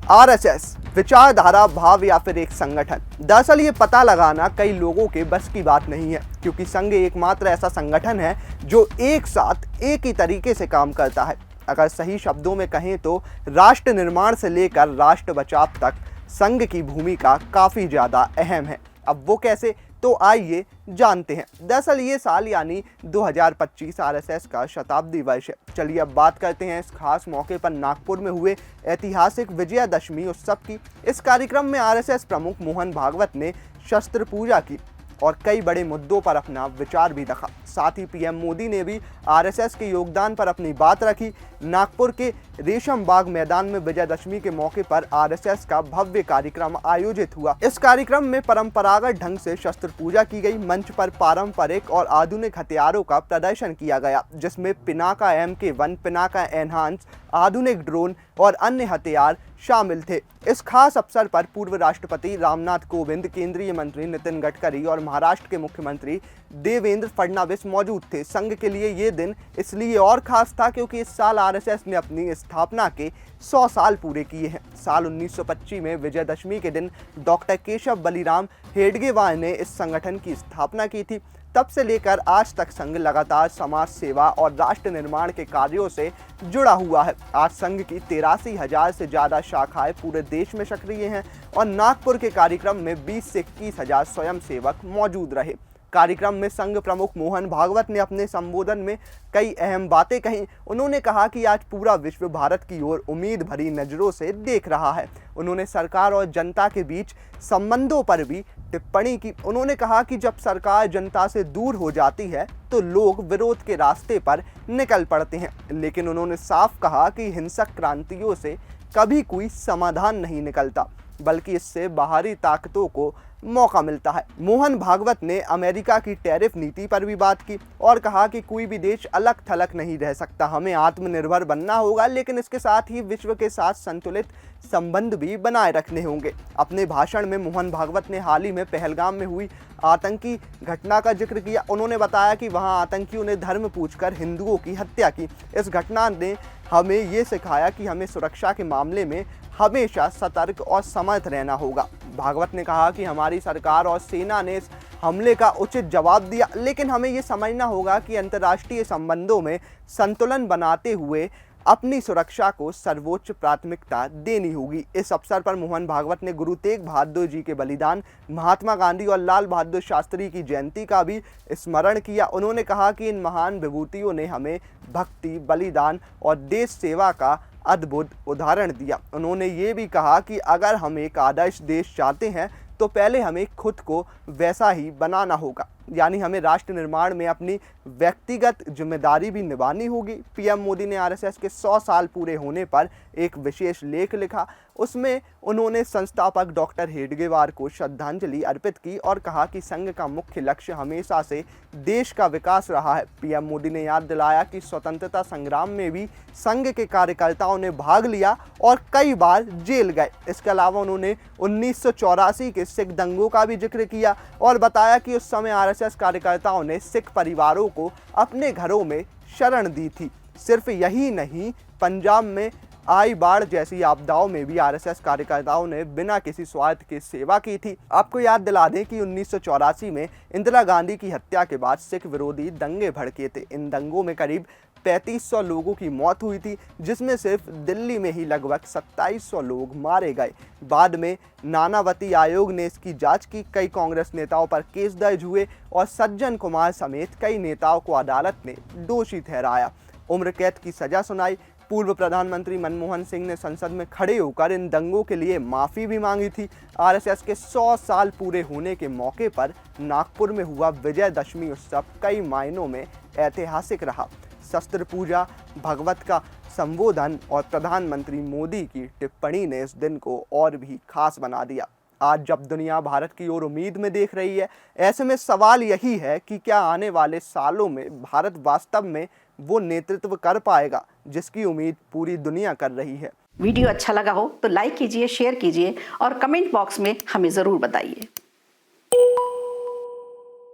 RSS विचारधारा, भाव या फिर एक संगठन। दरअसल ये पता लगाना कई लोगों के बस की बात नहीं है, क्योंकि संघ एकमात्र ऐसा संगठन है जो एक साथ एक ही तरीके से काम करता है। अगर सही शब्दों में कहें तो राष्ट्र निर्माण से लेकर राष्ट्र बचाव तक संघ की भूमिका काफ़ी ज़्यादा अहम है। अब वो कैसे, तो आइए जानते हैं। दरअसल ये साल यानी 2025 आरएसएस का शताब्दी वर्ष है। चलिए अब बात करते हैं इस खास मौके पर नागपुर में हुए ऐतिहासिक विजयादशमी उत्सव की। इस कार्यक्रम में आरएसएस प्रमुख मोहन भागवत ने शस्त्र पूजा की और कई बड़े मुद्दों पर अपना विचार भी रखा। साथ ही पीएम मोदी ने भी आरएसएस के योगदान पर अपनी बात रखी। नागपुर के रेशम बाग मैदान में विजयदशमी के मौके पर आरएसएस का भव्य कार्यक्रम आयोजित हुआ। इस कार्यक्रम में परंपरागत ढंग से शस्त्र पूजा की गई। मंच पर पारंपरिक और आधुनिक हथियारों का प्रदर्शन किया गया, जिसमें पिनाका MK1, पिनाका एनहांस, आधुनिक ड्रोन और अन्य हथियार शामिल थे। इस खास अवसर पर पूर्व राष्ट्रपति रामनाथ कोविंद, केंद्रीय मंत्री नितिन गडकरी और महाराष्ट्र के मुख्यमंत्री देवेंद्र फडणवीस मौजूद थे। संघ के लिए ये दिन इसलिए और खास था क्योंकि इस साल आरएसएस ने अपनी स्थापना के 100 साल पूरे किए हैं। साल 1925 में विजयदशमी के दिन डॉक्टर केशव बलिराम हेडगेवार ने इस संगठन की स्थापना की थी। तब से लेकर आज तक संघ लगातार समाज सेवा और राष्ट्र निर्माण के कार्यों से जुड़ा हुआ है। आज संघ की 83,000 से ज़्यादा शाखाएं पूरे देश में सक्रिय हैं और नागपुर के कार्यक्रम में 20 से 21,000 स्वयंसेवक मौजूद रहे। कार्यक्रम में संघ प्रमुख मोहन भागवत ने अपने संबोधन में कई अहम बातें कहीं। उन्होंने कहा कि आज पूरा विश्व भारत की ओर उम्मीद भरी नज़रों से देख रहा है। उन्होंने सरकार और जनता के बीच संबंधों पर भी टिप्पणी की। उन्होंने कहा कि जब सरकार जनता से दूर हो जाती है तो लोग विरोध के रास्ते पर निकल पड़ते हैं, लेकिन उन्होंने साफ कहा कि हिंसक क्रांतियों से कभी कोई समाधान नहीं निकलता, बल्कि इससे बाहरी ताकतों को मौका मिलता है। मोहन भागवत ने अमेरिका की टैरिफ नीति पर भी बात की और कहा कि कोई भी देश अलग थलग नहीं रह सकता। हमें आत्मनिर्भर बनना होगा, लेकिन इसके साथ ही विश्व के साथ संतुलित संबंध भी बनाए रखने होंगे। अपने भाषण में मोहन भागवत ने हाल ही में पहलगाम में हुई आतंकी घटना का जिक्र किया। उन्होंने बताया कि वहां आतंकियों ने धर्म पूछकर हिंदुओं की हत्या की। इस घटना ने हमें ये सिखाया कि हमें सुरक्षा के मामले में हमेशा सतर्क और समर्थ रहना होगा। भागवत ने कहा कि हमारी सरकार और सेना ने इस हमले का उचित जवाब दिया, लेकिन हमें ये समझना होगा कि अंतर्राष्ट्रीय संबंधों में संतुलन बनाते हुए अपनी सुरक्षा को सर्वोच्च प्राथमिकता देनी होगी। इस अवसर पर मोहन भागवत ने गुरु तेग बहादुर जी के बलिदान, महात्मा गांधी और लाल बहादुर शास्त्री की जयंती का भी स्मरण किया। उन्होंने कहा कि इन महान विभूतियों ने हमें भक्ति, बलिदान और देश सेवा का अद्भुत उदाहरण दिया। उन्होंने ये भी कहा कि अगर हम एक आदर्श देश चाहते हैं तो पहले हमें खुद को वैसा ही बनाना होगा, यानी हमें राष्ट्र निर्माण में अपनी व्यक्तिगत जिम्मेदारी भी निभानी होगी। पीएम मोदी ने आरएसएस के 100 साल पूरे होने पर एक विशेष लेख लिखा। उसमें उन्होंने संस्थापक डॉक्टर हेडगेवार को श्रद्धांजलि अर्पित की और कहा कि संघ का मुख्य लक्ष्य हमेशा से देश का विकास रहा है। पीएम मोदी ने याद दिलाया कि स्वतंत्रता संग्राम में भी संघ के कार्यकर्ताओं ने भाग लिया और कई बार जेल गए। इसके अलावा उन्होंने 1984 के सिख दंगों का भी जिक्र किया और बताया कि उस समय आरएसएस कार्यकर्ताओं ने सिख परिवारों को अपने घरों में शरण दी थी। सिर्फ यही नहीं, पंजाब में आई बाढ़ जैसी आपदाओं में भी आरएसएस कार्यकर्ताओं ने बिना किसी स्वार्थ की सेवा की थी। आपको याद दिला दें कि 1984 में इंदिरा गांधी की हत्या के बाद सिख विरोधी दंगे भड़के थे। इन दंगों में करीब 3500 लोगों की मौत हुई थी, जिसमें सिर्फ दिल्ली में ही लगभग 2700 लोग मारे गए। बाद में नानावती आयोग ने इसकी जांच की। कई कांग्रेस नेताओं पर केस दर्ज हुए और सज्जन कुमार समेत कई नेताओं को अदालत ने दोषी ठहराया, उम्र कैद की सजा सुनाई। पूर्व प्रधानमंत्री मनमोहन सिंह ने संसद में खड़े होकर इन दंगों के लिए माफ़ी भी मांगी थी। आरएसएस के 100 साल पूरे होने के मौके पर नागपुर में हुआ विजयदशमी उत्सव कई मायनों में ऐतिहासिक रहा। शस्त्र पूजा, भगवत का संबोधन और प्रधानमंत्री मोदी की टिप्पणी ने इस दिन को और भी खास बना दिया। आज जब दुनिया भारत की ओर उम्मीद में देख रही है, ऐसे में सवाल यही है कि क्या आने वाले सालों में भारत वास्तव में वो नेतृत्व कर पाएगा जिसकी उम्मीद पूरी दुनिया कर रही है। वीडियो अच्छा लगा हो तो लाइक कीजिए, शेयर कीजिए और कमेंट बॉक्स में हमें ज़रूर बताइए।